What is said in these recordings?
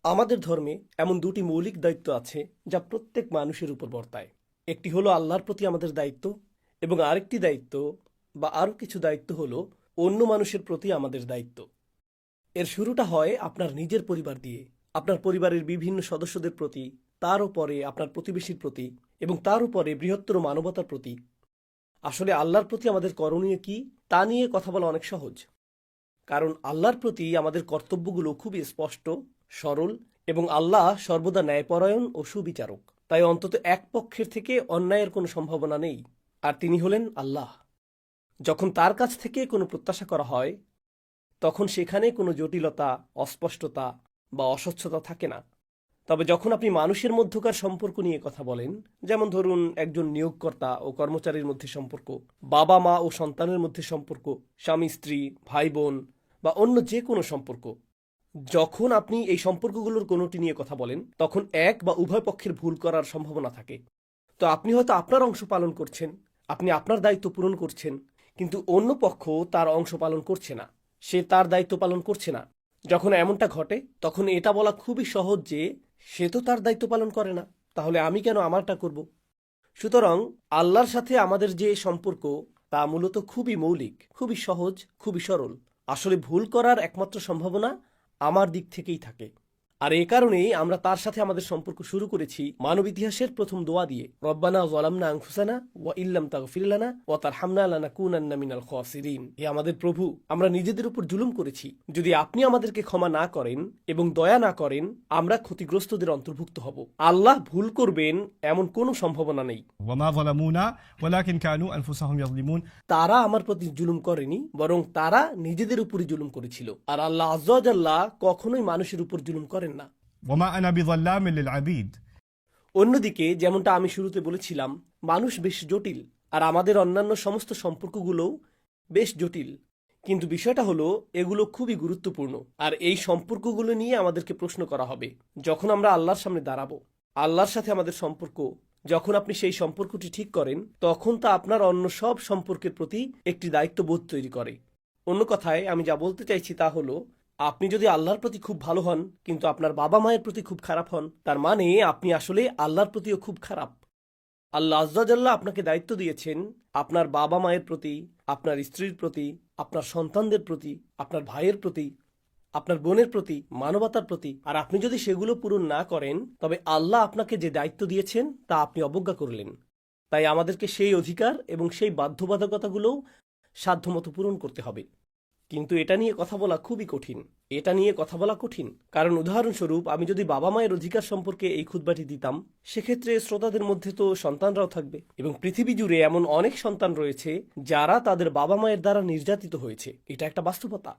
আমাদের ধর্মে এমন দুটি মৌলিক দায়িত্ব আছে যা প্রত্যেক মানুষের উপর বর্তায়। একটি হলো আল্লাহর প্রতি আমাদের দায়িত্ব, এবং আরেকটি দায়িত্ব বা আরও কিছু দায়িত্ব হলো অন্য মানুষের প্রতি আমাদের দায়িত্ব। এর শুরুটা হয় আপনার নিজের পরিবার দিয়ে, আপনার পরিবারের বিভিন্ন সদস্যদের প্রতি, তার উপরে আপনার প্রতিবেশীর প্রতি, এবং তার উপরে বৃহত্তর মানবতার প্রতি। আসলে আল্লাহর প্রতি আমাদের করণীয় কি তা নিয়ে কথা বলা অনেক সহজ, কারণ আল্লাহর প্রতি আমাদের কর্তব্যগুলো খুবই স্পষ্ট, সরল, এবং আল্লাহ সর্বদা ন্যায়পরায়ণ ও সুবিচারক। তাই অন্তত এক পক্ষের থেকে অন্যায়ের কোনো সম্ভাবনা নেই, আর তিনি হলেন আল্লাহ। যখন তার কাছ থেকে কোনো প্রত্যাশা করা হয়, তখন সেখানে কোনো জটিলতা, অস্পষ্টতা বা অস্বচ্ছতা থাকে না। তবে যখন আপনি মানুষের মধ্যকার সম্পর্ক নিয়ে কথা বলেন, যেমন ধরুন একজন নিয়োগকর্তা ও কর্মচারীর মধ্যে সম্পর্ক, বাবা মা ও সন্তানের মধ্যে সম্পর্ক, স্বামী স্ত্রী, ভাই বোন বা অন্য যে কোনো সম্পর্ক, যখন আপনি এই সম্পর্কগুলোর কোনোটি নিয়ে কথা বলেন, তখন এক বা উভয় পক্ষের ভুল করার সম্ভাবনা থাকে। তো আপনি হয়তো আপনার অংশ পালন করছেন, আপনি আপনার দায়িত্ব পূরণ করছেন, কিন্তু অন্য পক্ষ তার অংশ পালন করছে না, সে তার দায়িত্ব পালন করছে না। যখন এমনটা ঘটে, তখন এটা বলা খুবই সহজ যে সে তো তার দায়িত্ব পালন করে না, তাহলে আমি কেন আমারটা করব। সুতরাং আল্লাহর সাথে আমাদের যে সম্পর্ক, তা মূলত খুবই মৌলিক, খুবই সহজ, খুবই সরল। আসলে ভুল করার একমাত্র সম্ভাবনা আমার দিক থেকেই থাকে। আর এ কারণেই আমরা তার সাথে আমাদের সম্পর্ক শুরু করেছি মানব ইতিহাসের প্রথম দোয়া দিয়ে, রব্বানা যালামনা আনফুসানা ওয়া ইল্লাম তাগফির লানা ওয়া তারহামনা লানাকুনান্না মিনাল খাসিরিন। হে আমাদের প্রভু, আমরা নিজেদের উপর জুলুম করেছি, যদি আপনি আমাদেরকে ক্ষমা না করেন এবং দয়া না করেন, আমরা ক্ষতিগ্রস্তদের অন্তর্ভুক্ত হব। আল্লাহ ভুল করবেন এমন কোনো সম্ভাবনা নেই। وما ظلمونا ولكن كانوا أنفسهم يظلمون। তারা আমার প্রতি জুলুম করেনি, বরং তারা নিজেদের উপরই জুলুম করেছিল। আর আল্লাহ আয্যা ওয়া জাল্লা কখনোই মানুষের উপর জুলুম করেন না। وما أنا بظلام للعبيد। অন্যদিকে যেমনটা আমি শুরুতে বলেছিলাম, মানুষ বেশ জটিল, আর আমাদের অন্যান্য সমস্ত সম্পর্কগুলোও বেশ জটিল। কিন্তু বিষয়টা হলো, এগুলো খুবই গুরুত্বপূর্ণ, আর এই সম্পর্কগুলো নিয়ে আমাদেরকে প্রশ্ন করা হবে যখন আমরা আল্লাহর সামনে দাঁড়াবো। আল্লাহর সাথে আমাদের সম্পর্ক, যখন আপনি সেই সম্পর্কটি ঠিক করেন, তখন তা আপনার অন্য সব সম্পর্কের প্রতি একটি দায়িত্ববোধ তৈরি করে। অন্য কথায় আমি যা বলতে চাইছি তা হলো, আপনি যদি আল্লাহর প্রতি খুব ভালো হন কিন্তু আপনার বাবা মায়ের প্রতি খুব খারাপ হন, তার মানে আপনি আসলে আল্লাহর প্রতিও খুব খারাপ। আল্লাহ আয্যা জাল্লা আপনাকে দায়িত্ব দিয়েছেন আপনার বাবা মায়ের প্রতি, আপনার স্ত্রীর প্রতি, আপনার সন্তানদের প্রতি, আপনার ভাইয়ের প্রতি, আপনার বোনের প্রতি, মানবতার প্রতি। আর আপনি যদি সেগুলো পূরণ না করেন, তবে আল্লাহ আপনাকে যে দায়িত্ব দিয়েছেন তা আপনি অবজ্ঞা করলেন। তাই আমাদেরকে সেই অধিকার এবং সেই বাধ্যবাধকতাগুলোও সাধ্যমতো পূরণ করতে হবে। কিন্তু এটা নিয়ে কথা বলা খুবই কঠিন। এটা নিয়ে কথা বলা কঠিন কারণ উদাহরণস্বরূপ, আমি যদি বাবা মায়ের অধিকার সম্পর্কে এই খুতবাটি দিতাম, সেক্ষেত্রে শ্রোতাদের মধ্যে তো সন্তানরাও থাকবে, এবং পৃথিবী জুড়ে এমন অনেক সন্তান রয়েছে যারা তাদের বাবা মায়ের দ্বারা নির্যাতিত হয়েছে। এটা একটা বাস্তবতা।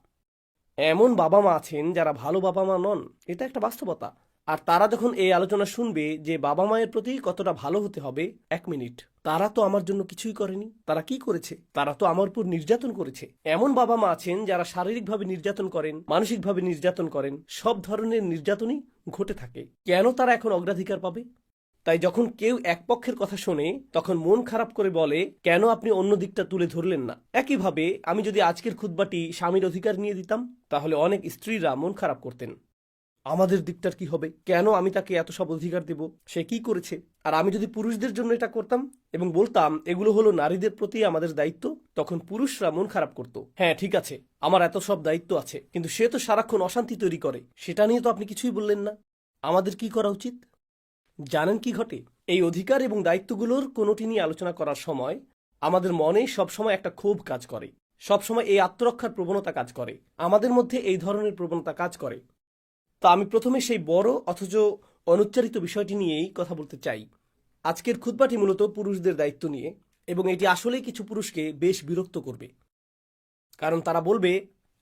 এমন বাবা মা আছেন যারা ভালো বাবা মা নন, এটা একটা বাস্তবতা। আর তারা যখন এই আলোচনা শুনবে যে বাবা মায়ের প্রতি কতটা ভালো হতে হবে, 1 মিনিট, তারা তো আমার জন্য কিছুই করেনি, তারা কি করেছে? তারা তো আমার উপর নির্যাতন করেছে। এমন বাবা মা আছেন যারা শারীরিকভাবে নির্যাতন করেন, মানসিকভাবে নির্যাতন করেন, সব ধরনের নির্যাতনই ঘটে থাকে। কেন তারা এখন অগ্রাধিকার পাবে? তাই যখন কেউ এক পক্ষের কথা শোনে, তখন মন খারাপ করে বলে, কেন আপনি অন্য দিকটা তুলে ধরলেন না? একইভাবে আমি যদি আজকের খুতবাটি স্বামীর অধিকার নিয়ে দিতাম, তাহলে অনেক স্ত্রীরা মন খারাপ করতেন। আমাদের দিকটার কি হবে? কেন আমি তাকে এত সব অধিকার দেব? সে কি করেছে? আর আমি যদি পুরুষদের জন্য এটা করতাম এবং বলতাম এগুলো হলো নারীদের প্রতি আমাদের দায়িত্ব, তখন পুরুষরা মন খারাপ করত। হ্যাঁ, ঠিক আছে, আমার এত সব দায়িত্ব আছে, কিন্তু সে তো সারাক্ষণ অশান্তি তৈরি করে, সেটা নিয়ে তো আপনি কিছুই বললেন না। আমাদের কি করা উচিত? জানেন কি ঘটে? এই অধিকার এবং দায়িত্বগুলোর কোনোটি নিয়ে আলোচনা করার সময় আমাদের মনে সবসময় একটা ক্ষোভ কাজ করে, সবসময় এই আত্মরক্ষার প্রবণতা কাজ করে, আমাদের মধ্যে এই ধরনের প্রবণতা কাজ করে। তা আমি প্রথমে সেই বড় অথচ অনুচ্চারিত বিষয়টি নিয়েই কথা বলতে চাই। আজকের খুতবাটি মূলত পুরুষদের দায়িত্ব নিয়ে, এবং এটি আসলেই কিছু পুরুষকে বেশ বিরক্ত করবে, কারণ তারা বলবে,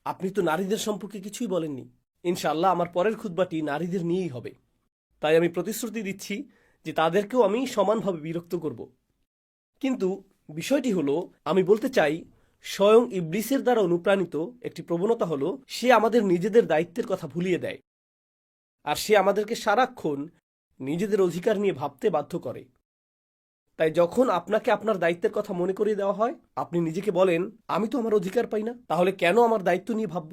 আপনি তো নারীদের সম্পর্কে কিছুই বলেননি। ইনশাআল্লাহ আমার পরের খুতবাটি নারীদের নিয়েই হবে। তাই আমি প্রতিশ্রুতি দিচ্ছি যে তাদেরকেও আমি সমানভাবে বিরক্ত করব। কিন্তু বিষয়টি হলো, আমি বলতে চাই, স্বয়ং ইবলিসের দ্বারা অনুপ্রাণিত একটি প্রবণতা হলো, সে আমাদের নিজেদের দায়িত্বের কথা ভুলিয়ে দেয়, আর সে আমাদেরকে সারাক্ষণ নিজেদের অধিকার নিয়ে ভাবতে বাধ্য করে। তাই যখন আপনাকে আপনার দায়িত্বের কথা মনে করিয়ে দেওয়া হয়, আপনি নিজেকে বলেন, আমি তো আমার অধিকার পাই না, তাহলে কেন আমার দায়িত্ব নিয়ে ভাবব?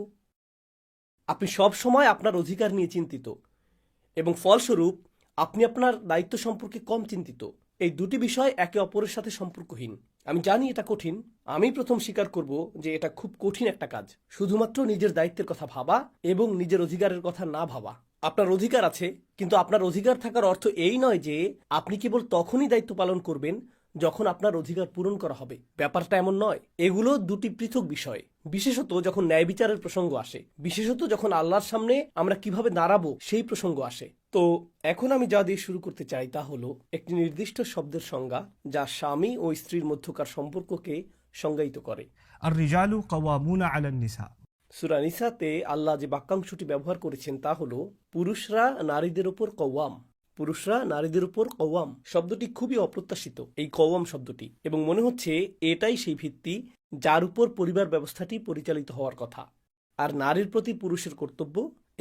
আপনি সব সময় আপনার অধিকার নিয়ে চিন্তিত, এবং ফলস্বরূপ আপনি আপনার দায়িত্ব সম্পর্কে কম চিন্তিত। এই দুটি বিষয় একে অপরের সাথে সম্পর্কহীন। আমি জানি এটা কঠিন, আমি প্রথম স্বীকার করব যে এটা খুব কঠিন একটা কাজ, শুধুমাত্র নিজের দায়িত্বের কথা ভাবা এবং নিজের অধিকারের কথা না ভাবা। আপনার অধিকার আছে, কিন্তু আপনার অধিকার থাকার অর্থ এই নয় যে আপনি কেবল তখনই দায়িত্ব পালন করবেন যখন আপনার অধিকার পূরণ করা হবে। ব্যাপারটা এমন নয়। এগুলো দুটি পৃথক বিষয়, বিশেষত যখন ন্যায় বিচারের প্রসঙ্গ আসে, বিশেষত যখন আল্লাহর সামনে আমরা কিভাবে দাঁড়াবো সেই প্রসঙ্গ আসে। তো এখন আমি যা দিয়ে শুরু করতে চাই তা হলো একটি নির্দিষ্ট শব্দের সংজ্ঞা যা স্বামী ও স্ত্রীর মধ্যকার সম্পর্ককে সংজ্ঞায়িত করে। الرجال قوامون على النساء. সূরা নিসাতে আল্লাহ যে বাক্যাংশটি ব্যবহার করেছেন তা হলো পুরুষরা নারীদের উপর কওয়াম। পুরুষরা নারীদের উপর কওয়াম শব্দটি খুবই অপ্রত্যাশিত, এই কওয়াম শব্দটি, এবং মনে হচ্ছে এটাই সেই ভিত্তি যার উপর পরিবার ব্যবস্থাটি পরিচালিত হওয়ার কথা। আর নারীর প্রতি পুরুষের কর্তব্য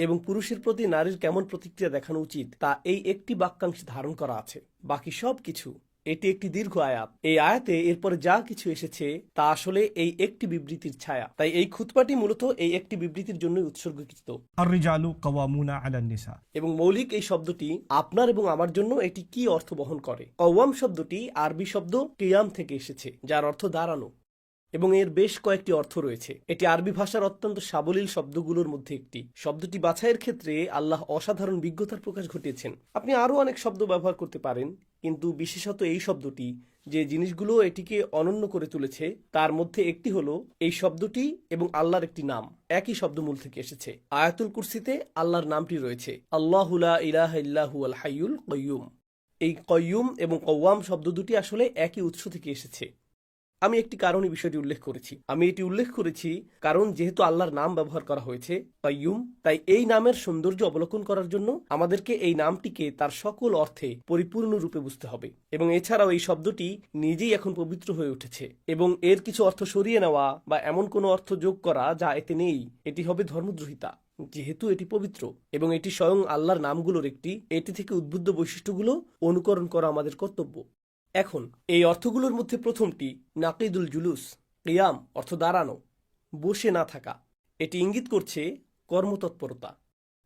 এবং পুরুষের প্রতি নারীর কেমন প্রতিক্রিয়া দেখানো উচিত তা এই একটি বাক্যাংশে ধারণ করা আছে। বাকি সব কিছু, এটি একটি দীর্ঘ আয়াত। এই আয়াতে এরপরে যা কিছু এসেছে তা আসলে এই একটি বিবৃতির ছায়া। তাই এই খুতবাটি মূলত এই একটি বিবৃতির জন্যই উৎসর্গীকৃত। الرجال قوامون على النساء. এবং মৌলিক এই শব্দটি আপনার এবং আমার জন্য এটি কি অর্থ বহন করে। কওয়াম শব্দটি আরবি শব্দ কিয়াম থেকে এসেছে, যার অর্থ দাঁড়ানো, এবং এর বেশ কয়েকটি অর্থ রয়েছে। এটি আরবি ভাষার অত্যন্ত সাবলীল শব্দগুলোর মধ্যে একটি। শব্দটি বাছাইয়ের ক্ষেত্রে আল্লাহ অসাধারণ বিজ্ঞতার প্রকাশ ঘটিয়েছেন। আপনি আরও অনেক শব্দ ব্যবহার করতে পারেন, কিন্তু বিশেষত এই শব্দটি যে জিনিসগুলো এটিকে অনন্য করে তুলেছে তার মধ্যে একটি হলো এই শব্দটি এবং আল্লাহর একটি নাম একই শব্দমূল থেকে এসেছে। আয়াতুল কুরসিতে আল্লাহর নামটি রয়েছে আল্লাহু লা ইলাহা ইল্লা হুয়াল হাইয়ুল কাইয়্যুম। এই কাইয়্যুম এবং কওয়াম শব্দ দুটি আসলে একই উৎস থেকে এসেছে। আমি একটি কারণে বিষয়টি উল্লেখ করেছি। আমি এটি উল্লেখ করেছি কারণ যেহেতু আল্লাহর নাম ব্যবহার করা হয়েছে কাইয়্যুম, তাই এই নামের সৌন্দর্য অবলোকন করার জন্য আমাদেরকে এই নামটিকে তার সকল অর্থে পরিপূর্ণরূপে বুঝতে হবে। এবং এছাড়াও এই শব্দটি নিজেই এখন পবিত্র হয়ে উঠেছে, এবং এর কিছু অর্থ সরিয়ে নেওয়া বা এমন কোনো অর্থ যোগ করা যা এতে নেই, এটি হবে ধর্মদ্রোহিতা। যেহেতু এটি পবিত্র এবং এটি স্বয়ং আল্লাহর নামগুলোর একটি, এটি থেকে উদ্বুদ্ধ বৈশিষ্ট্যগুলো অনুকরণ করা আমাদের কর্তব্য। এখন এই অর্থগুলোর মধ্যে প্রথমটি নাকিদুল জুলুস, কিয়াম অর্থ দাঁড়ানো, বসে না থাকা। এটি ইঙ্গিত করছে কর্মতৎপরতা।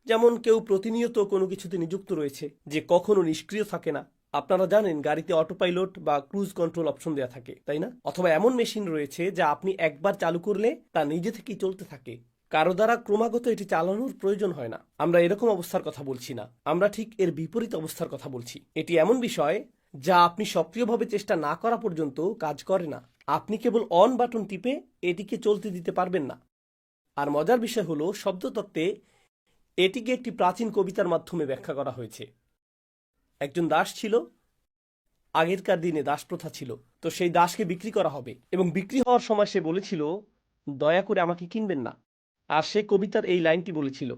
যেমন কেউ প্রতিনিয়ত কোনো কিছুতে নিযুক্ত রয়েছে যে কখনো নিষ্ক্রিয় থাকে না। আপনারা জানেন গাড়িতে অটো পাইলট বা ক্রুজ কন্ট্রোল অপশন দেওয়া থাকে, তাই না? অথবা এমন মেশিন রয়েছে যা আপনি একবার চালু করলে তা নিজে থেকেই চলতে থাকে, কারো দ্বারা ক্রমাগত এটি চালানোর প্রয়োজন হয় না। আমরা এরকম অবস্থার কথা বলছি না, আমরা ঠিক এর বিপরীত অবস্থার কথা বলছি। এটি এমন বিষয় যা আপনি সক্রিয়ভাবে চেষ্টা না করা পর্যন্ত কাজ করে না। আপনি কেবল অন বাটন টিপে এটিকে চলতে দিতে পারবেন না। আর মজার বিষয় হলো শব্দতত্ত্বে এটিকে একটি প্রাচীন কবিতার মাধ্যমে ব্যাখ্যা করা হয়েছে। একজন দাস ছিল, আগেরকার দিনে দাস প্রথা ছিল, তো সেই দাসকে বিক্রি করা হবে এবং বিক্রি হওয়ার সময় সে বলেছিল দয়া করে আমাকে কিনবেন না। আর সে কবিতার এই লাইনটি বলেছিল,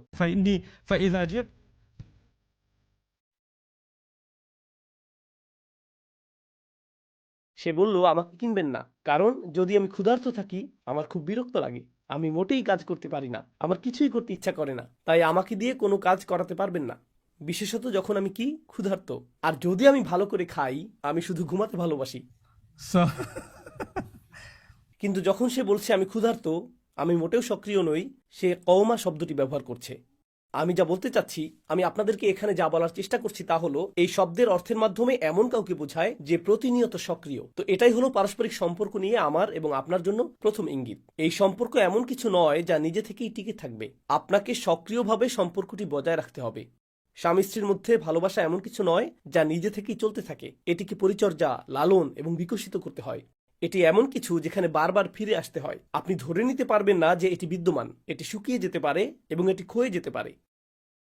فإذا جئت সে বলল আমাকে কিনবেন না, কারণ যদি আমি ক্ষুধার্ত থাকি আমার খুব বিরক্ত লাগে, আমি মোটেই কাজ করতে পারি না, আমার কিছুই করতে ইচ্ছা করে না, তাই আমাকে দিয়ে কোনো কাজ করাতে পারবেন না, বিশেষত যখন আমি কি ক্ষুধার্ত। আর যদি আমি ভালো করে খাই, আমি শুধু ঘুমাতে ভালোবাসি। so কিন্তু যখন সে বলছে আমি ক্ষুধার্ত, আমি মোটেও সক্রিয় নই, সে কওমা শব্দটি ব্যবহার করছে। আমি যা বলতে চাচ্ছি, আমি আপনাদেরকে এখানে যা বলার চেষ্টা করছি তা হলো এই শব্দের অর্থের মাধ্যমে এমন কাউকে বোঝায় যে প্রতিনিয়ত সক্রিয়। তো এটাই হলো পারস্পরিক সম্পর্ক নিয়ে আমার এবং আপনার জন্য প্রথম ইঙ্গিত। এই সম্পর্ক এমন কিছু নয় যা নিজে থেকেই টিকে থাকবে, আপনাকে সক্রিয়ভাবে সম্পর্কটি বজায় রাখতে হবে। স্বামী স্ত্রীর মধ্যে ভালোবাসা এমন কিছু নয় যা নিজে থেকেই চলতে থাকে, এটিকে পরিচর্যা, লালন এবং বিকশিত করতে হয়। এটি এমন কিছু যেখানে বারবার ফিরে আসতে হয়। আপনি ধরে নিতে পারবেন না যে এটি বিদ্যমান, এটি শুকিয়ে যেতে পারে এবং এটি ক্ষয়ে যেতে পারে।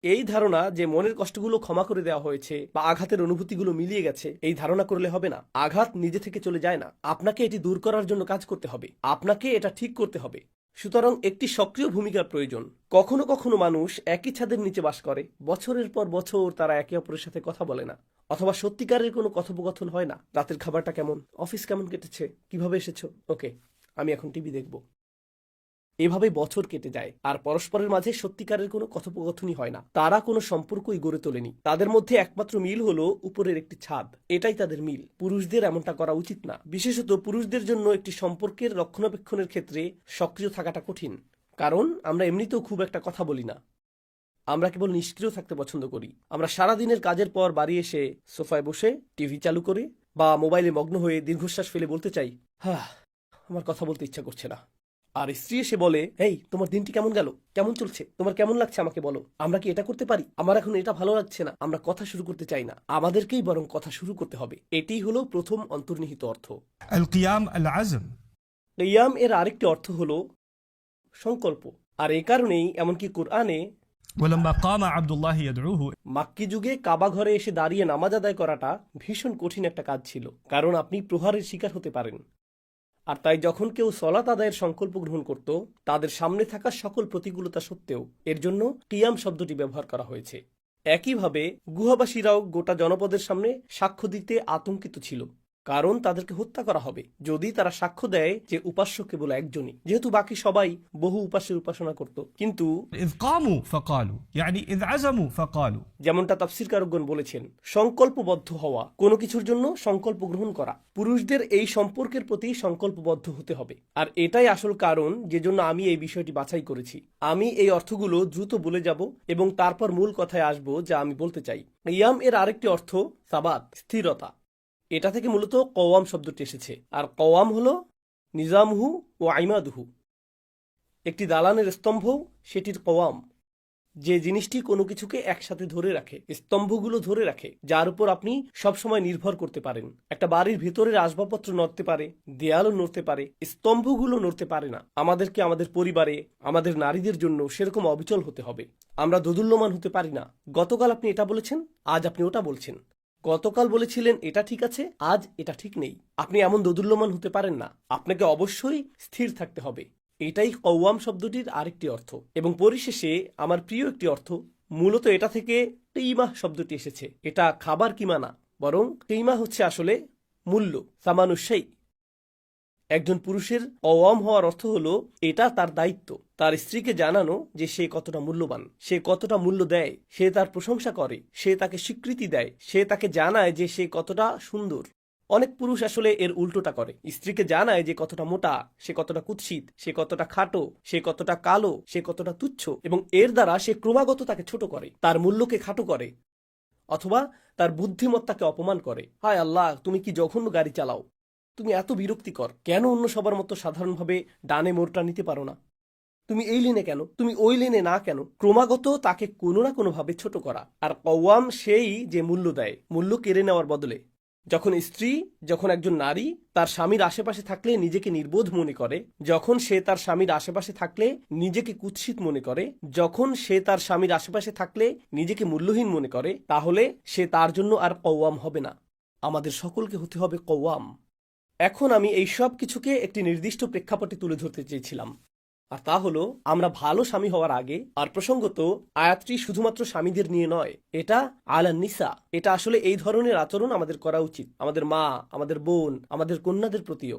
এই ধারণা যে মনের কষ্টগুলো ক্ষমা করে দেওয়া হয়েছে বা আঘাতের অনুভূতিগুলো মিলিয়ে গেছে, এই ধারণা করলে হবে না। আঘাত নিজে থেকে চলে যায় না, আপনাকে এটি দূর করার জন্য কাজ করতে হবে, আপনাকে এটা ঠিক করতে হবে। সুতরাং একটি সক্রিয় ভূমিকার প্রয়োজন। কখনো কখনো মানুষ একই ছাদের নিচে বাস করে, বছরের পর বছর তারা একে অপরের সাথে কথা বলে না, অথবা সত্যিকারের কোনো কথোপকথন হয় না। রাতের খাবারটা কেমন, অফিস কেমন কেটেছে, কিভাবে এসেছো, ওকে আমি এখন টিভি দেখব। এভাবে বছর কেটে যায় আর পরস্পরের মাঝে সত্যিকারের কোনো কথোপকথনই হয় না। তারা কোনো সম্পর্কই গড়ে তোলেনি। তাদের মধ্যে একমাত্র মিল হলো উপরের একটি ছাদ, এটাই তাদের মিল। পুরুষদের এমনটা করা উচিত না। বিশেষত পুরুষদের জন্য একটি সম্পর্কের রক্ষণাবেক্ষণের ক্ষেত্রে সক্রিয় থাকাটা কঠিন, কারণ আমরা এমনিতেও খুব একটা কথা বলি না। আমরা কেবল নিষ্ক্রিয় থাকতে পছন্দ করি। আমরা সারাদিনের কাজের পর বাড়ি এসে সোফায় বসে টিভি চালু করে বা মোবাইলে মগ্ন হয়ে দীর্ঘশ্বাস ফেলে বলতে চাই, আমার কথা বলতে ইচ্ছা করছে না। আর স্ত্রী এসে বলে, এই তোমার দিনটি কেমন গেল, কেমন চলছে, তোমার কেমন লাগছে আমাকে বলো। আমরা কি এটা করতে পারি? আমার এখন এটা ভালো লাগছে না। আমরা কথা শুরু করতে চাই না, আমাদেরকেই বরং কথা শুরু করতে হবে। এটিই হলো প্রথম অন্তর্নিহিত অর্থ। القيام العزم. কিয়াম এর আরেকটি অর্থ হলো সংকল্প। আর এই কারণেই এমনকি কোরআনে ولما قام عبد الله يدعوه মাক্কি যুগে কাবা ঘরে এসে দাঁড়িয়ে নামাজ আদায় করাটা ভীষণ কঠিন একটা কাজ ছিল, কারণ আপনি প্রহারের শিকার হতে পারেন। আর তাই যখন কেউ সলাত আদায়ের সংকল্প গ্রহণ করত, তাদের সামনে থাকা সকল প্রতিকূলতা সত্ত্বেও এর জন্য কিয়াম শব্দটি ব্যবহার করা হয়েছে। একইভাবে গুহাবাসীরাও গোটা জনপদের সামনে সাক্ষ্য দিতে আতঙ্কিত ছিল, কারণ তাদেরকে হত্যা করা হবে যদি তারা সাক্ষ্য দেয় যে উপাস্য কেবল একজনই, যেহেতু বাকি সবাই বহু উপাস্যের উপাসনা করত। কিন্তু إذ قاموا فقالوا يعني إذ عزموا فقالوا. যেমনটা তাফসীরকারগণ বলেছেন, সংকল্পবদ্ধ হওয়া, কোনো কিছুর জন্য সংকল্প গ্রহণ করা, পুরুষদের এই সম্পর্কের প্রতি সংকল্পবদ্ধ হতে হবে। আর এটাই আসল কারণ যে জন্য আমি এই বিষয়টি বাছাই করেছি। আমি এই অর্থগুলো দ্রুত বলে যাব এবং তারপর মূল কথায় আসব যা আমি বলতে চাই। কিয়াম এর আরেকটি অর্থ সাবাত, স্থিরতা। এটা থেকে মূলত কওয়াম শব্দটি এসেছে। আর কওয়াম হলো নিজামহু ও আইমাদুহু, একটি দালানের স্তম্ভ সেটির কওয়াম, যে জিনিসটি কোনো কিছুকে একসাথে ধরে রাখে, স্তম্ভগুলো ধরে রাখে, যার উপর আপনি সবসময় নির্ভর করতে পারেন। একটা বাড়ির ভেতরের আসবাবপত্র নড়তে পারে, দেয়ালও নড়তে পারে, স্তম্ভগুলো নড়তে পারে না। আমাদেরকে আমাদের পরিবারে, আমাদের নারীদের জন্য সেরকম অবিচল হতে হবে। আমরা দোদুল্যমান হতে পারি না। গতকাল আপনি এটা বলেছেন, আজ আপনি ওটা বলছেন। গতকাল বলেছিলেন এটা ঠিক আছে, আজ এটা ঠিক নেই। আপনি এমন দোদুল্যমান হতে পারেন না। আপনাকে অবশ্যই স্থির থাকতে হবে। এটাই কওয়াম শব্দটির আরেকটি অর্থ। এবং পরিশেষে আমার প্রিয় একটি অর্থ, মূলত এটা থেকে কিমাহ শব্দটি এসেছে। এটা খাবার কিমা না, বরং কিমা হচ্ছে আসলে মূল্য, সামানুশাই। একজন পুরুষের কওয়াম হওয়ার অর্থ হলো এটা তার দায়িত্ব, তার স্ত্রীকে জানানো যে সে কতটা মূল্যবান, সে কতটা মূল্য দেয়, সে তার প্রশংসা করে, সে তাকে স্বীকৃতি দেয়, সে তাকে জানায় যে সে কতটা সুন্দর। অনেক পুরুষ আসলে এর উল্টোটা করে, স্ত্রীকে জানায় যে কতটা মোটা, সে কতটা কুৎসিত, সে কতটা খাটো, সে কতটা কালো, সে কতটা তুচ্ছ, এবং এর দ্বারা সে ক্রমাগত তাকে ছোট করে, তার মূল্যকে খাটো করে, অথবা তার বুদ্ধিমত্তাকে অপমান করে। হায় আল্লাহ, তুমি কি জঘন্য গাড়ি চালাও, তুমি এত বিরক্তিকর, কেন অন্য সবার মতো সাধারণভাবে ডানে মোড়টা নিতে পারো না, তুমি এই লেনে কেন, তুমি ওই লেনে না কেন, ক্রমাগত তাকে কোনো না কোনোভাবে ছোট করা। আর কওয়াম সেই যে মূল্য দেয়, মূল্য কেড়ে নেওয়ার বদলে। যখন একজন নারী তার স্বামীর আশেপাশে থাকলে নিজেকে নির্বোধ মনে করে, যখন সে তার স্বামীর আশেপাশে থাকলে নিজেকে কুৎসিত মনে করে, যখন সে তার স্বামীর আশেপাশে থাকলে নিজেকে মূল্যহীন মনে করে, তাহলে সে তার জন্য আর কওয়াম হবে না। আমাদের সকলকে হতে হবে কওয়াম। এখন আমি এই সব কিছুকে একটি নির্দিষ্ট প্রেক্ষাপটে তুলে ধরতে চেয়েছিলাম, আর তা হলো আমরা ভালো স্বামী হওয়ার আগে। আর প্রসঙ্গত আয়াতটি শুধুমাত্র স্বামীদের নিয়ে নয়, এটা আলা নিসা। এটা আসলে এই ধরনের আচরণ আমাদের করা উচিত আমাদের মা, আমাদের বোন, আমাদের কন্যাদের প্রতিও।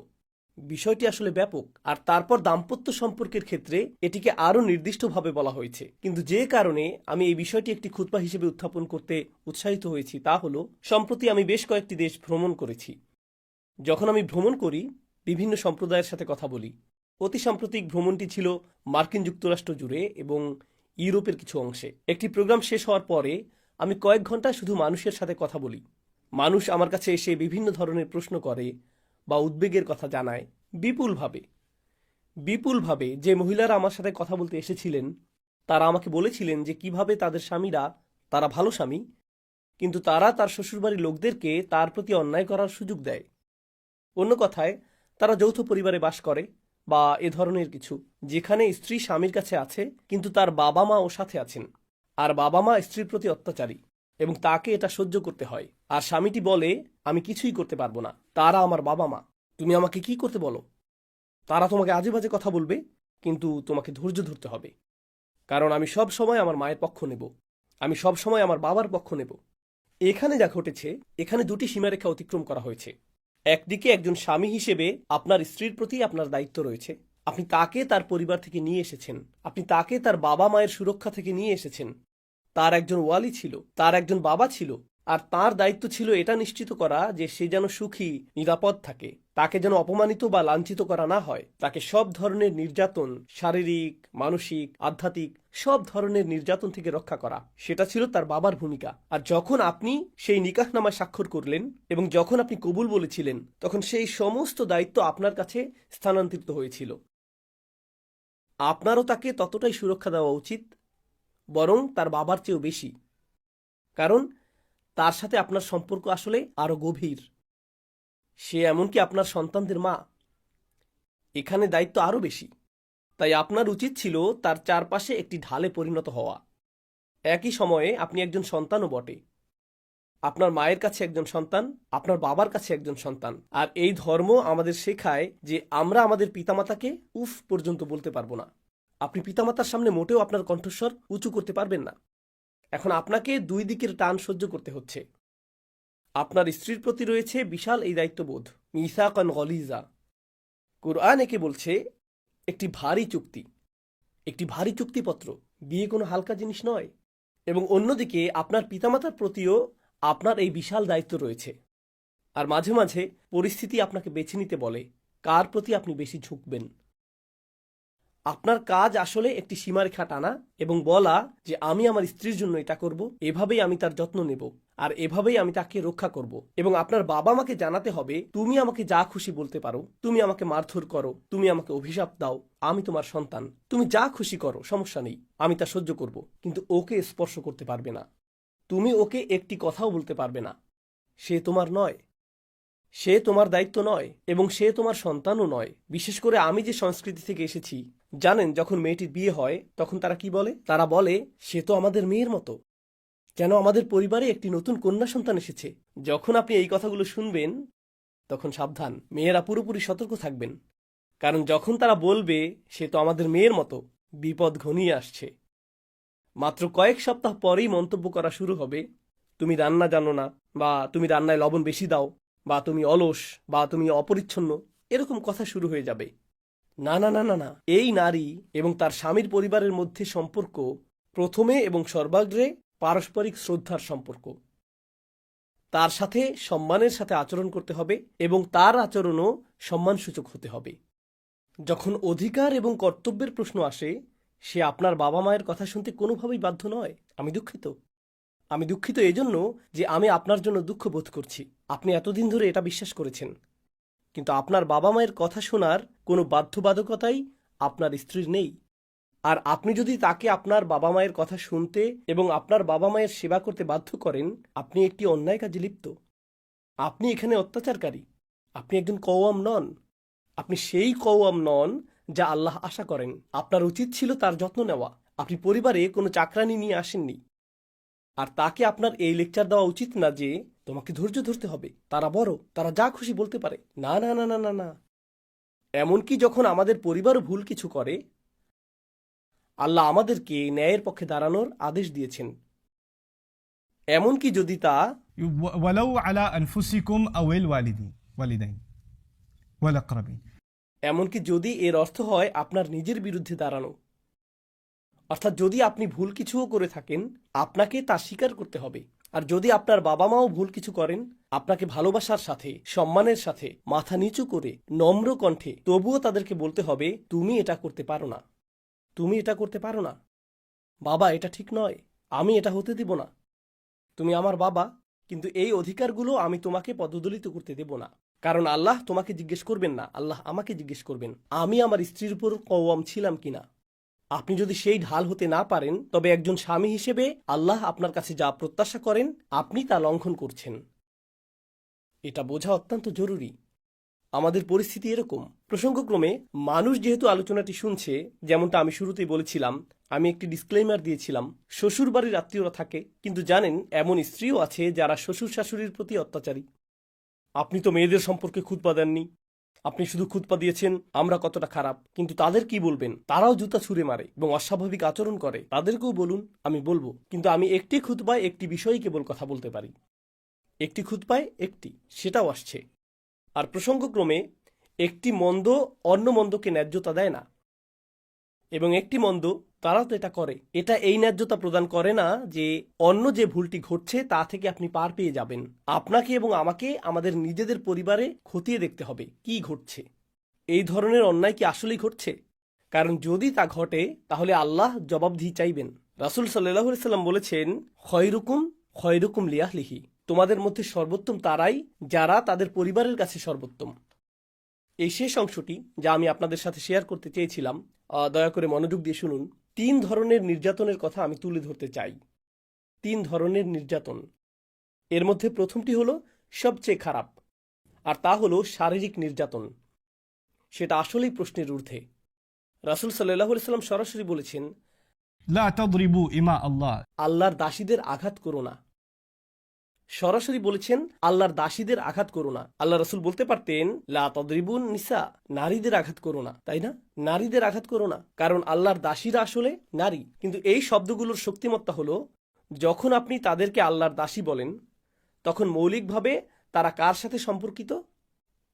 বিষয়টি আসলে ব্যাপক। আর তারপর দাম্পত্য সম্পর্কের ক্ষেত্রে এটিকে আরো নির্দিষ্টভাবে বলা হয়েছে। কিন্তু যে কারণে আমি এই বিষয়টি একটি খুতবা হিসেবে উত্থাপন করতে উৎসাহিত হয়েছি তা হলো, সম্প্রতি আমি বেশ কয়েকটি দেশ ভ্রমণ করেছি। যখন আমি ভ্রমণ করি, বিভিন্ন সম্প্রদায়ের সাথে কথা বলি। অতি সাম্প্রতিক ভ্রমণটি ছিল মার্কিন যুক্তরাষ্ট্র জুড়ে এবং ইউরোপের কিছু অংশে। একটি প্রোগ্রাম শেষ হওয়ার পরে আমি কয়েক ঘন্টা শুধু মানুষের সাথে কথা বলি। মানুষ আমার কাছে এসে বিভিন্ন ধরনের প্রশ্ন করে বা উদ্বেগের কথা জানায় বিপুলভাবে। যে মহিলারা আমার সাথে কথা বলতে এসেছিলেন তারা আমাকে বলেছিলেন যে কিভাবে তাদের স্বামীরা, তারা ভালো স্বামী, কিন্তু তারা তার শ্বশুরবাড়ির লোকদেরকে তার প্রতি অন্যায় করার সুযোগ দেয়। অন্য কথায়, তারা যৌথ পরিবারে বাস করে বা এ ধরনের কিছু, যেখানে স্ত্রী স্বামীর কাছে আছে কিন্তু তার বাবা মা ও সাথে আছেন, আর বাবা মা স্ত্রীর প্রতি অত্যাচারী এবং তাকে এটা সহ্য করতে হয়। আর স্বামীটি বলে, আমি কিছুই করতে পারবো না, তারা আমার বাবা মা, তুমি আমাকে কি করতে বলো। তারা তোমাকে আজে বাজে কথা বলবে, কিন্তু তোমাকে ধৈর্য ধরতে হবে, কারণ আমি সব সময় আমার মায়ের পক্ষ নেব, আমি সব সময় আমার বাবার পক্ষ নেব। এখানে যা ঘটেছে, এখানে দুটি সীমারেখা অতিক্রম করা হয়েছে। একদিকে একজন স্বামী হিসেবে আপনার স্ত্রীর প্রতি আপনার দায়িত্ব রয়েছে। আপনি তাকে তার পরিবার থেকে নিয়ে এসেছেন, আপনি তাকে তার বাবা মায়ের সুরক্ষা থেকে নিয়ে এসেছেন। তার একজন ওয়ালি ছিল, তার একজন বাবা ছিল, আর তার দায়িত্ব ছিল এটা নিশ্চিত করা যে সে যেন সুখী নিরাপদ থাকে, তাকে যেন অপমানিত বা লাঞ্ছিত করা না হয়, তাকে সব ধরনের নির্যাতন, শারীরিক, মানসিক, আধ্যাত্মিক সব ধরনের নির্যাতন থেকে রক্ষা করা, সেটা ছিল তার বাবার ভূমিকা। আর যখন আপনি সেই নিকাহনামায় স্বাক্ষর করলেন এবং যখন আপনি কবুল বলেছিলেন, তখন সেই সমস্ত দায়িত্ব আপনার কাছে স্থানান্তরিত হয়েছিল। আপনারও তাকে ততটাই সুরক্ষা দেওয়া উচিত, বরং তার বাবার চেয়েও বেশি, কারণ তার সাথে আপনার সম্পর্ক আসলে আরো গভীর। সে এমনকি আপনার সন্তানদের মা। এখানে দায়িত্ব আরো বেশি। তাই আপনার উচিত ছিল তার চারপাশে একটি ঢালে পরিণত হওয়া। একই সময়ে আপনি একজন সন্তানও বটে। আপনার মায়ের কাছে একজন সন্তান, আপনার বাবার কাছে একজন সন্তান। আর এই ধর্ম আমাদের শেখায় যে আমরা আমাদের পিতামাতাকে উফ পর্যন্ত বলতে পারবো না। আপনি পিতামাতার সামনে মোটেও আপনার কণ্ঠস্বর উঁচু করতে পারবেন না। এখন আপনাকে দুই দিকের টান সহ্য করতে হচ্ছে। আপনার স্ত্রীর প্রতি রয়েছে বিশাল এই দায়িত্ববোধ, মিসাকান গলিজা। কুরআন একে বলছে একটি ভারী চুক্তি, একটি ভারী চুক্তিপত্র। বিয়ে কোনো হালকা জিনিস নয়। এবং অন্যদিকে আপনার পিতামাতার প্রতিও আপনার এই বিশাল দায়িত্ব রয়েছে। আর মাঝে মাঝে পরিস্থিতি আপনাকে বেছে নিতে বলে কার প্রতি আপনি বেশি ঝুঁকবেন। আপনার কাজ আসলে একটি সীমারেখা টানা এবং বলা যে আমি আমার স্ত্রীর জন্য এটা করব, এভাবেই আমি তার যত্ন নেব, আর এভাবেই আমি তাকে রক্ষা করব। এবং আপনার বাবা মাকে জানাতে হবে তুমি আমাকে যা খুশি বলতে পারো, তুমি আমাকে মারধর করো, তুমি আমাকে অভিশাপ দাও, আমি তোমার সন্তান, তুমি যা খুশি করো, সমস্যা নেই, আমি তা সহ্য করব, কিন্তু ওকে স্পর্শ করতে পারবে না। তুমি ওকে একটি কথাও বলতে পারবে না। সে তোমার নয়, সে তোমার দায়িত্ব নয়, এবং সে তোমার সন্তানও নয়। বিশেষ করে আমি যে সংস্কৃতি থেকে এসেছি, জানেন যখন মেয়েটির বিয়ে হয় তখন তারা কি বলে? তারা বলে সে তো আমাদের মেয়ের মতো, যেন আমাদের পরিবারে একটি নতুন কন্যা সন্তান এসেছে। যখন আপনি এই কথাগুলো শুনবেন তখন সাবধান, মেয়েরা পুরোপুরি সতর্ক থাকবেন। কারণ যখন তারা বলবে সে তো আমাদের মেয়ের মতো, বিপদ ঘনিয়ে আসছে। মাত্র কয়েক সপ্তাহ পরেই মন্তব্য করা শুরু হবে তুমি রান্না জানো না, বা তুমি রান্নায় লবণ বেশি দাও, বা তুমি অলস, বা তুমি অপরিচ্ছন্ন, এরকম কথা শুরু হয়ে যাবে। না না না না না, এই নারী এবং তার স্বামীর পরিবারের মধ্যে সম্পর্ক প্রথমে এবং সর্বাগ্রে পারস্পরিক শ্রদ্ধার সম্পর্ক। তার সাথে সম্মানের সাথে আচরণ করতে হবে এবং তার আচরণও সম্মানসূচক হতে হবে। যখন অধিকার এবং কর্তব্যের প্রশ্ন আসে, সে আপনার বাবা মায়ের কথা শুনতে কোনোভাবেই বাধ্য নয়। আমি দুঃখিত। আমি দুঃখিত এজন্য যে আমি আপনার জন্য দুঃখ বোধ করছি। আপনি এতদিন ধরে এটা বিশ্বাস করেছেন, কিন্তু আপনার বাবা মায়ের কথা শোনার কোনো বাধ্যবাধকতাই আপনার স্ত্রীর নেই। আর আপনি যদি তাকে আপনার বাবা মায়ের কথা শুনতে এবং আপনার বাবা মায়ের সেবা করতে বাধ্য করেন, আপনি একটি অন্যায় কাজে লিপ্ত। আপনি এখানে অত্যাচারকারী। আপনি একজন কওয়াম নন। আপনি সেই কওয়াম নন যা আল্লাহ আশা করেন। আপনার উচিত ছিল তার যত্ন নেওয়া। আপনি পরিবারে কোনো চাকরানি নিয়ে আসেননি। আর তাকে আপনার এই লেকচার দেওয়া উচিত না যে তোমাকে ধৈর্য ধরতে হবে, তারা বড়, তারা যা খুশি বলতে পারে। না না না না না না। এমনকি যখন আমাদের পরিবারও ভুল কিছু করে, আল্লাহ আমাদেরকে ন্যায়ের পক্ষে দাঁড়ানোর আদেশ দিয়েছেন। এমনকি যদি তা ولو على أنفسكم أو والدين والأقربين। এমনকি যদি এর অর্থ হয় আপনার নিজের বিরুদ্ধে দাঁড়ানো, অর্থাৎ যদি আপনি ভুল কিছুও করে থাকেন, আপনাকে তা স্বীকার করতে হবে। আর যদি আপনার বাবা মাও ভুল কিছু করেন, আপনাকে ভালোবাসার সাথে, সম্মানের সাথে, মাথা নিচু করে, নম্র কণ্ঠে তবুও তাদেরকে বলতে হবে তুমি এটা করতে পারো না, তুমি এটা করতে পারো না, বাবা এটা ঠিক নয়, আমি এটা হতে দিব না। তুমি আমার বাবা, কিন্তু এই অধিকারগুলো আমি তোমাকে পদদলিত করতে দেব না। কারণ আল্লাহ তোমাকে জিজ্ঞেস করবেন না, আল্লাহ আমাকে জিজ্ঞেস করবেন আমি আমার স্ত্রীর উপর কওয়াম ছিলাম কিনা। আপনি যদি সেই ঢাল হতে না পারেন, তবে একজন স্বামী হিসেবে আল্লাহ আপনার কাছে যা প্রত্যাশা করেন আপনি তা লঙ্ঘন করছেন। এটা বোঝা অত্যন্ত জরুরি। আমাদের পরিস্থিতি এরকম। প্রসঙ্গক্রমে মানুষ যেহেতু আলোচনাটি শুনছে, যেমনটা আমি শুরুতেই বলেছিলাম, আমি একটি ডিসক্লেইমার দিয়েছিলাম, শ্বশুর বাড়ির আত্মীয়রা থাকে, কিন্তু জানেন এমন স্ত্রীও আছে যারা শ্বশুর শাশুড়ির প্রতি অত্যাচারী। আপনি তো মেয়েদের সম্পর্কে খুতবা দেননি, আপনি শুধু খুতবা দিয়েছেন আমরা কতটা খারাপ। কিন্তু তাদের কি বলবেন? তারাও জুতা ছুঁড়ে মারে এবং অস্বাভাবিক আচরণ করে। তাদেরকেও বলুন, আমি বলবো। কিন্তু আমি একটি খুতবায় একটি বিষয়ে কেবল কথা বলতে পারি। একটি খুতবায় একটি, সেটাও আসছে। আর প্রসঙ্গক্রমে একটি মন্দ অন্য মন্দকে ন্যায্যতা দেয় না, এবং একটি মন্দ তারা তো এটা করে। এটা এই ন্যায্যতা প্রদান করে না যে অন্য যে ভুলটি ঘটছে তা থেকে আপনি পার পেয়ে যাবেন। আপনাকে এবং আমাকে আমাদের নিজেদের পরিবারে খতিয়ে দেখতে হবে কি ঘটছে। এই ধরনের অন্যায় কি আসলেই ঘটছে? কারণ যদি তা ঘটে তাহলে আল্লাহ জবাবদিহি চাইবেন। রাসূল সাল্লাল্লাহু আলাইহি সাল্লাম বলেছেন, খয়রুকুম খয়রুকুম লিআহলিহি, তোমাদের মধ্যে সর্বোত্তম তারাই যারা তাদের পরিবারের কাছে সর্বোত্তম। এই শেষ অংশটি যা আমি আপনাদের সাথে শেয়ার করতে চেয়েছিলাম, দয়া করে মনোযোগ দিয়ে শুনুন। 3 ধরনের নির্যাতনের কথা আমি তুলে ধরতে চাই। 3 ধরনের নির্যাতন। এর মধ্যে প্রথমটি হলো সবচেয়ে খারাপ, আর তা হলো শারীরিক নির্যাতন। সেটা আসলেই প্রশ্নের ঊর্ধ্বে। রাসূল সাল্লাল্লাহু আলাইহি সাল্লাম সরাসরি বলেছেন, لا تضربوا إماء الله. আল্লাহর দাসীদের আঘাত করো না। সরাসরি বলেছেন, আল্লাহর দাসীদের আঘাত করো না। আল্লাহ রাসূল বলতে পারতেন, লা তাদরিবুন নিসা, নারীদের আঘাত করো না, তাই না? নারীদের আঘাত করো না, কারণ আল্লাহর দাসীরা আসলে নারী। কিন্তু এই শব্দগুলোর শক্তিমত্তা হলো, যখন আপনি তাদেরকে আল্লাহর দাসী বলেন তখন মৌলিকভাবে তারা কার সাথে সম্পর্কিত?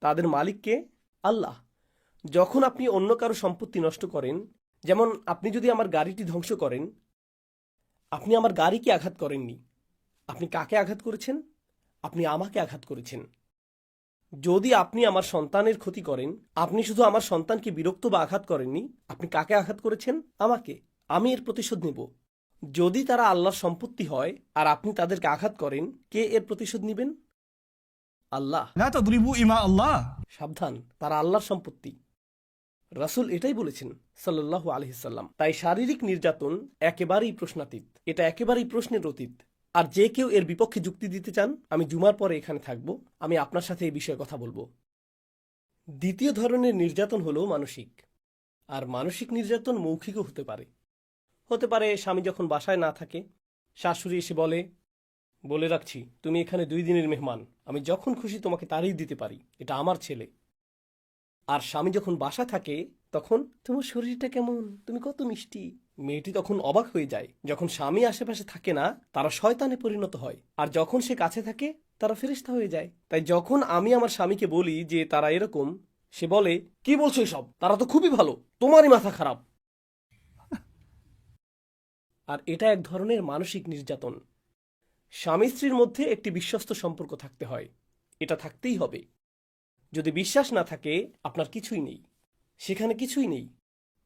তাদের মালিককে, আল্লাহ। যখন আপনি অন্য কারো সম্পত্তি নষ্ট করেন, যেমন আপনি যদি আমার গাড়িটি ধ্বংস করেন, আপনি আমার গাড়িকে আঘাত করেননি। আপনি কাকে আঘাত করেছেন? আপনি আমাকে আঘাত করেছেন। যদি আপনি আমার সন্তানের ক্ষতি করেন, আপনি শুধু আমার সন্তানকে বিরক্ত বা আঘাত করেননি, আপনি কাকে আঘাত করেছেন? আমাকে। আমি এর প্রতিশোধ নেব। যদি তারা আল্লাহর সম্পত্তি হয় আর আপনি তাদেরকে আঘাত করেন, কে এর প্রতিশোধ নেবেন? আল্লাহ। لا تضربوا إماء الله. সাবধান, তারা আল্লাহর সম্পত্তি। রাসূল এটাই বলেছেন সাল্লাল্লাহু আলাইহি সাল্লাম। তাই শারীরিক নির্যাতন একেবারেই প্রশ্নাতীত, এটা একেবারেই প্রশ্নের অতীত। আর যে কেউ এর বিপক্ষে যুক্তি দিতে চান, আমি জুমার পরে এখানে থাকব, আমি আপনার সাথে এই বিষয়ে কথা বলবো। দ্বিতীয় ধরনের নির্যাতন হলো মানসিক। আর মানসিক নির্যাতন মৌখিকও হতে পারে। হতে পারে স্বামী যখন বাসায় না থাকে, শাশুড়ি এসে বলে রাখছি তুমি এখানে 2 দিনের মেহমান, আমি যখন খুশি তোমাকে তাড়িয়ে দিতে পারি, এটা আমার ছেলে। আর স্বামী যখন বাসা থাকে তখন, তোমার শরীরটা কেমন, তুমি কত মিষ্টি। মেয়েটি তখন অবাক হয়ে যায়। যখন স্বামী আশেপাশে থাকে না, তারা শয়তানে পরিণত হয়, আর যখন সে কাছে থাকে তারা ফেরেশতা হয়ে যায়। তাই যখন আমি আমার স্বামীকে বলি যে তারা এরকম, সে বলে, কি বলছো এসব, তারা তো খুবই ভালো, তোমারই মাথা খারাপ। আর এটা এক ধরনের মানসিক নির্যাতন। স্বামী স্ত্রীর মধ্যে একটি বিশ্বস্ত সম্পর্ক থাকতে হয়, এটা থাকতেই হবে। যদি বিশ্বাস না থাকে, আপনার কিছুই নেই, সেখানে কিছুই নেই।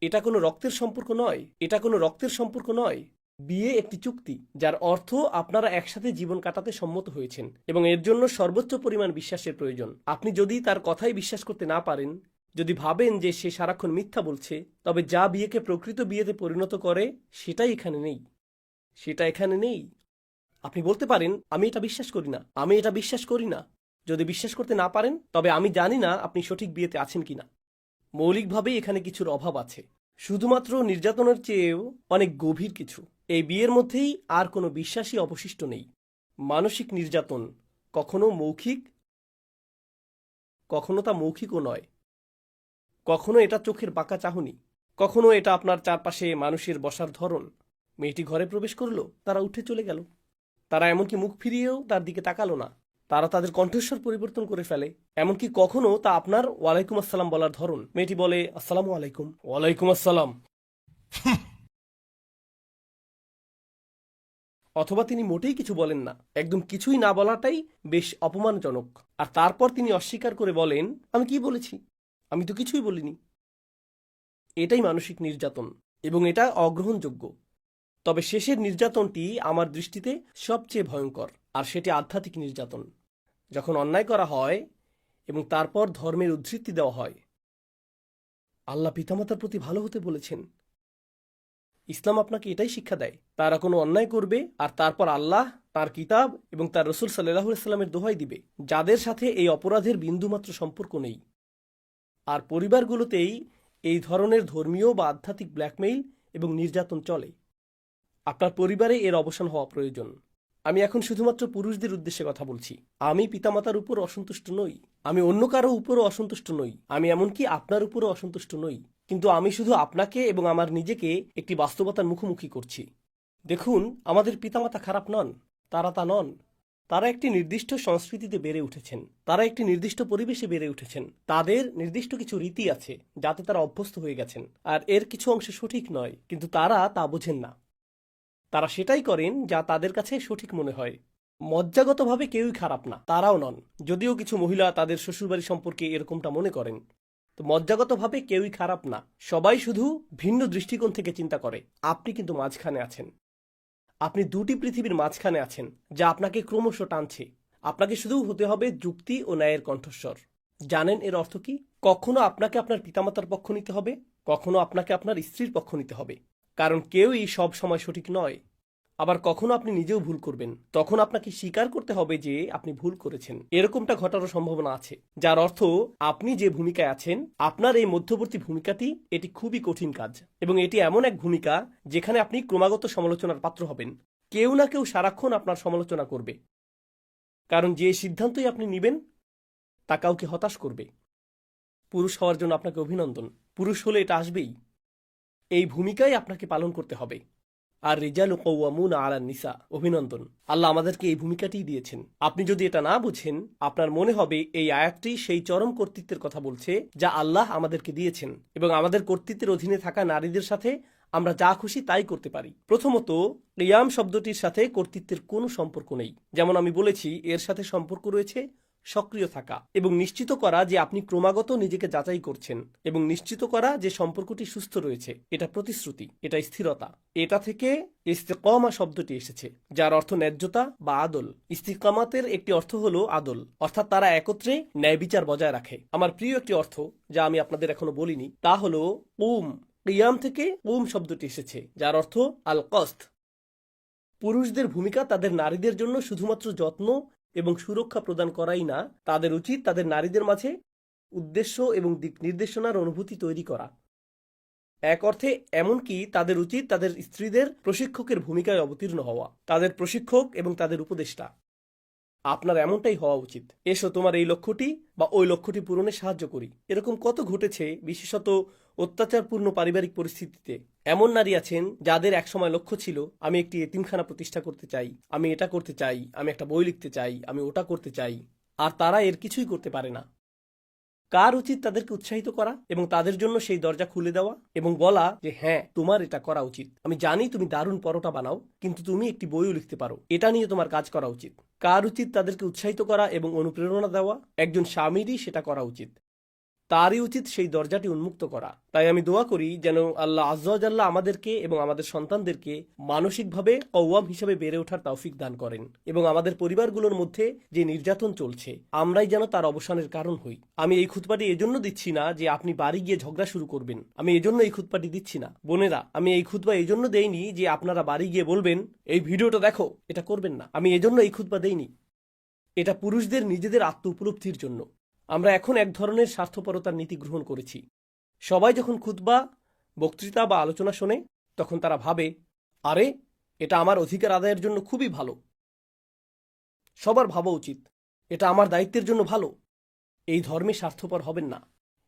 এটা কোনো রক্তের সম্পর্ক নয়, এটা কোনো রক্তের সম্পর্ক নয়। বিয়ে একটি চুক্তি, যার অর্থ আপনারা একসাথে জীবন কাটাতে সম্মত হয়েছেন, এবং এর জন্য সর্বোচ্চ পরিমাণ বিশ্বাসের প্রয়োজন। আপনি যদি তার কথাই বিশ্বাস করতে না পারেন, যদি ভাবেন যে সে সারাক্ষণ মিথ্যা বলছে, তবে যা বিয়েকে প্রকৃত বিয়েতে পরিণত করে সেটাই এখানে নেই, সেটা এখানে নেই। আপনি বলতে পারেন, আমি এটা বিশ্বাস করি না, আমি এটা বিশ্বাস করি না। যদি বিশ্বাস করতে না পারেন, তবে আমি জানি না আপনি সঠিক বিয়েতে আছেন কিনা। মৌলিকভাবেই এখানে কিছুর অভাব আছে, শুধুমাত্র নির্যাতনের চেয়েও অনেক গভীর কিছু। এই বিয়ের মধ্যেই আর কোনো বিশ্বাসই অবশিষ্ট নেই। মানসিক নির্যাতন কখনো মৌখিক, কখনো তা মৌখিকও নয়। কখনো এটা চোখের বাঁকা চাহনি, কখনো এটা আপনার চারপাশে মানুষের বসার ধরন। মেয়েটি ঘরে প্রবেশ করলো, তারা উঠে চলে গেল। তারা এমনকি মুখ ফিরিয়েও তার দিকে তাকালো না। তারা তাদের কণ্ঠস্বর পরিবর্তন করে ফেলে। এমনকি কখনো তা আপনার ওয়ালাইকুম আসসালাম বলার ধরন। মেয়েটি বলে, আসসালামু আলাইকুম। ওয়ালাইকুম আসসালাম। অথবা তিনি মোটেই কিছু বলেন না, একদম কিছুই না বলাটাই বেশ অপমানজনক। আর তারপর তিনি অস্বীকার করে বলেন, আমি কি বলেছি, আমি তো কিছুই বলিনি। এটাই মানসিক নির্যাতন, এবং এটা অগ্রহণযোগ্য। তবে শেষের নির্যাতনটি আমার দৃষ্টিতে সবচেয়ে ভয়ঙ্কর, আর সেটি আধ্যাত্মিক নির্যাতন। যখন অন্যায় করা হয় এবং তারপর ধর্মের উদ্ধৃতি দেওয়া হয়। আল্লাহ পিতামাতার প্রতি ভালো হতে বলেছেন। ইসলাম আপনাকে এটাই শিক্ষা দেয়। তারা কোনো অন্যায় করবে আর তারপর আল্লাহ, তার কিতাব এবং তার রসুল সাল্লাল্লাহু আলাইহি সাল্লামের দোহাই দিবে, যাদের সাথে এই অপরাধের বিন্দুমাত্র সম্পর্ক নেই। আর পরিবারগুলোতেই এই ধরনের ধর্মীয় বা আধ্যাত্মিক ব্ল্যাকমেইল এবং নির্যাতন চলে। আপনার পরিবারে এর অবসান হওয়া প্রয়োজন। আমি এখন শুধুমাত্র পুরুষদের উদ্দেশ্যে কথা বলছি। আমি পিতামাতার উপর অসন্তুষ্ট নই, আমি অন্য কারো উপরও অসন্তুষ্ট নই, আমি এমনকি আপনার উপরও অসন্তুষ্ট নই। কিন্তু আমি শুধু আপনাকে এবং আমার নিজেকে একটি বাস্তবতার মুখোমুখি করছি। দেখুন, আমাদের পিতামাতা খারাপ নন, তারা তা নন। তারা একটি নির্দিষ্ট সংস্কৃতিতে বেড়ে উঠেছেন, তারা একটি নির্দিষ্ট পরিবেশে বেড়ে উঠেছেন, তাদের নির্দিষ্ট কিছু রীতি আছে যাতে তারা অভ্যস্ত হয়ে গেছেন, আর এর কিছু অংশ সঠিক নয়, কিন্তু তারা তা বোঝেন না। তারা সেটাই করেন যা তাদের কাছে সঠিক মনে হয়। মজ্জাগতভাবে কেউই খারাপ না, তারাও নন, যদিও কিছু মহিলা তাদের শ্বশুরবাড়ি সম্পর্কে এরকমটা মনে করেন। তো মজ্জাগতভাবে কেউই খারাপ না, সবাই শুধু ভিন্ন দৃষ্টিকোণ থেকে চিন্তা করে। আপনি কিন্তু মাঝখানে আছেন, আপনি দুটি পৃথিবীর মাঝখানে আছেন, যা আপনাকে ক্রমশ টানছে। আপনাকে শুধু হতে হবে যুক্তি ও ন্যায়ের কণ্ঠস্বর। জানেন এর অর্থ কি? কখনো আপনাকে আপনার পিতামাতার পক্ষ নিতে হবে, কখনো আপনাকে আপনার স্ত্রীর পক্ষ নিতে হবে, কারণ কেউই সব সময় সঠিক নয়। আবার কখনো আপনি নিজেও ভুল করবেন, তখন আপনাকে স্বীকার করতে হবে যে আপনি ভুল করেছেন। এরকমটা ঘটারও সম্ভাবনা আছে, যার অর্থ আপনি যে ভূমিকায় আছেন, আপনার এই মধ্যবর্তী ভূমিকাটি, এটি খুবই কঠিন কাজ, এবং এটি এমন এক ভূমিকা যেখানে আপনি ক্রমাগত সমালোচনার পাত্র হবেন। কেউ না কেউ সারাক্ষণ আপনার সমালোচনা করবে, কারণ যে সিদ্ধান্তই আপনি নেবেন তা কাউকে হতাশ করবে। পুরুষ হওয়ার জন্য আপনাকে অভিনন্দন। পুরুষ হলে এটা আসবেই, এই ভূমিকাই আপনাকে পালন করতে হবে। আর রিজালু কওয়ামুনা আলান নিসা, অভিনন্দন, আল্লাহ আমাদেরকে এই ভূমিকাটি দিয়েছেন। আপনি যদি এটা না বুঝেন, আপনার মনে হবে এই আয়াতটি সেই চরম কর্তৃত্বের কথা বলছে যা আল্লাহ আমাদেরকে দিয়েছেন, এবং আমাদের কর্তৃত্বের অধীনে থাকা নারীদের সাথে আমরা যা খুশি তাই করতে পারি। প্রথমত, কিয়াম শব্দটির সাথে কর্তৃত্বের কোনো সম্পর্ক নেই। যেমন আমি বলেছি, এর সাথে সম্পর্ক রয়েছে সক্রিয় থাকা এবং নিশ্চিত করা যে আপনি ক্রমাগত নিজেকে যাচাই করছেন, এবং নিশ্চিত করা যে সম্পর্কটি সুস্থ রয়েছে। এটা প্রতিশ্রুতি, এটা স্থিরতা। এটা থেকে ইস্তিকামা শব্দটি এসেছে, যার অর্থ ন্যায্যতা বা আদল। ইস্তিকামাতের একটি অর্থ হলো আদল, অর্থাৎ তারা একত্রে ন্যায় বিচার বজায় রাখে। আমার প্রিয় একটি অর্থ যা আমি আপনাদের এখনো বলিনি, তা হলো কুম। কিয়াম থেকে কুম শব্দটি এসেছে, যার অর্থ আল কস্ত। পুরুষদের ভূমিকা তাদের নারীদের জন্য শুধুমাত্র যত্ন এবং সুরক্ষা প্রদান করাই না, তাদের উচিত তাদের নারীদের মাঝে উদ্দেশ্য এবং দিক নির্দেশনার অনুভূতি তৈরি করা। এক অর্থে এমনকি তাদের উচিত তাদের স্ত্রীদের প্রশিক্ষকের ভূমিকায় অবতীর্ণ হওয়া, তাদের প্রশিক্ষক এবং তাদের উপদেষ্টা। আপনার এমনটাই হওয়া উচিত। এসো তোমার এই লক্ষ্যটি বা ওই লক্ষ্যটি পূরণে সাহায্য করি। এরকম কত ঘটেছে, বিশেষত অত্যাচারপূর্ণ পারিবারিক পরিস্থিতিতে। এমন নারী আছেন যাদের একসময় লক্ষ্য ছিল, আমি একটি এতিমখানা প্রতিষ্ঠা করতে চাই, আমি এটা করতে চাই, আমি একটা বই লিখতে চাই, আমি ওটা করতে চাই, আর তারা এর কিছুই করতে পারে না। কার উচিত তাদেরকে উৎসাহিত করা এবং তাদের জন্য সেই দরজা খুলে দেওয়া এবং বলা যে হ্যাঁ, তোমার এটা করা উচিত। আমি জানি তুমি দারুণ পরোটা বানাও, কিন্তু তুমি একটি বইও লিখতে পারো, এটা নিয়ে তোমার কাজ করা উচিত। কার উচিত তাদেরকে উৎসাহিত করা এবং অনুপ্রেরণা দেওয়া? একজন স্বামীরই সেটা করা উচিত, তারই উচিত সেই দরজাটি উন্মুক্ত করা। তাই আমি দোয়া করি যেন আল্লাহ আজ্জা ওয়া জাল্লা আমাদেরকে এবং আমাদের সন্তানদেরকে মানসিকভাবে কওয়াম হিসেবে বেড়ে ওঠার তৌফিক দান করেন, এবং আমাদের পরিবারগুলোর মধ্যে যে নির্যাতন চলছে, আমরাই যেন তার অবসানের কারণ হই। আমি এই খুতবাটি এজন্য দিচ্ছি না যে আপনি বাড়ি গিয়ে ঝগড়া শুরু করবেন, আমি এজন্য এই খুতবাটি দিচ্ছি না। বোনেরা, আমি এই খুতবা এজন্য দেইনি যে আপনারা বাড়ি গিয়ে বলবেন এই ভিডিওটা দেখো, এটা করবেন না। আমি এজন্য এই খুতবা দেইনি, এটা পুরুষদের নিজেদের আত্ম উপলব্ধির জন্য। আমরা এখন এক ধরনের স্বার্থপরতার নীতি গ্রহণ করেছি। সবাই যখন খুতবা, বক্তৃতা বা আলোচনা শোনে, তখন তারা ভাবে, আরে এটা আমার অধিকার আদায়ের জন্য খুবই ভালো, সবার ভাবা উচিত, এটা আমার দায়িত্বের জন্য ভালো। এই ধর্মে স্বার্থপর হবেন না।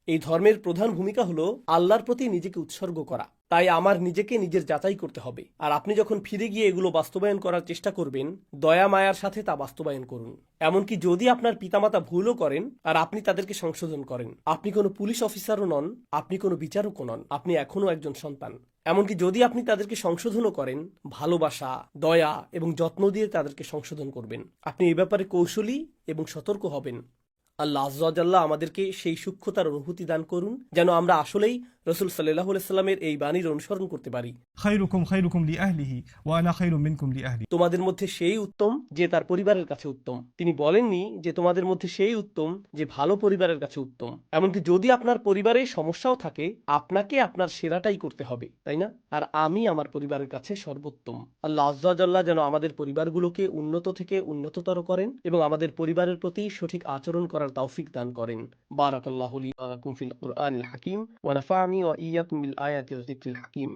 এই ধর্মের প্রধান ভূমিকা হলো আল্লাহর প্রতি নিজেকে উৎসর্গ করা। তাই আমার নিজেকে নিজের যাচাই করতে হবে, আর আপনি যখন ফিরে গিয়ে এগুলো বাস্তবায়ন করার চেষ্টা করবেন, দয়া মায়ার সাথে তা বাস্তবায়ন করুন। এমনকি যদি আপনার পিতামাতা ভুলও করেন আর আপনি তাদেরকে সংশোধন করেন, আপনি কোনো পুলিশ অফিসারও নন, আপনি কোনো বিচারকও নন, আপনি এখনও একজন সন্তান। এমনকি যদি আপনি তাদেরকে সংশোধনও করেন, ভালোবাসা, দয়া এবং যত্ন দিয়ে তাদেরকে সংশোধন করবেন। আপনি এ ব্যাপারে কৌশলী এবং সতর্ক হবেন। আল্লাহ আজ্জা ওয়া জাল্লা আমাদেরকে সেই সূক্ষ্মতার অনুভূতি দান করুন যেন আমরা আসলেই রাসূল সাল্লাল্লাহু আলাইহি সাল্লামের এই বাণীর অনুসরণ করতে পারি। خيركم خيركم لأهله وأنا خير منكم لأهلي। তোমাদের মধ্যে সেই উত্তম যে তার পরিবারের কাছে উত্তম। তিনি বলেননি যে তোমাদের মধ্যে সেই উত্তম যে ভালো পরিবারের কাছে উত্তম। এমনকি যদি আপনার পরিবারে সমস্যাও থাকে, আপনাকে আপনার সেরাটাই করতে হবে, তাই না? আর আমি আমার পরিবারের কাছে সর্বোত্তম। আল্লাহ আজ্জা ওয়া জাল্লা যেন আমাদের পরিবারগুলোকে উন্নত থেকে উন্নততর করেন এবং আমাদের পরিবারের প্রতি সঠিক আচরণ করার তৌফিক দান করেন। বারাকাল্লাহু লি ওয়া লাকুম ফিল কুরআনিল হাকিম ওয়া নাফা'নি ওয়া ইয়্যাকুম বিল আয়াতি ওয়াজ যিকরিল হাকিম।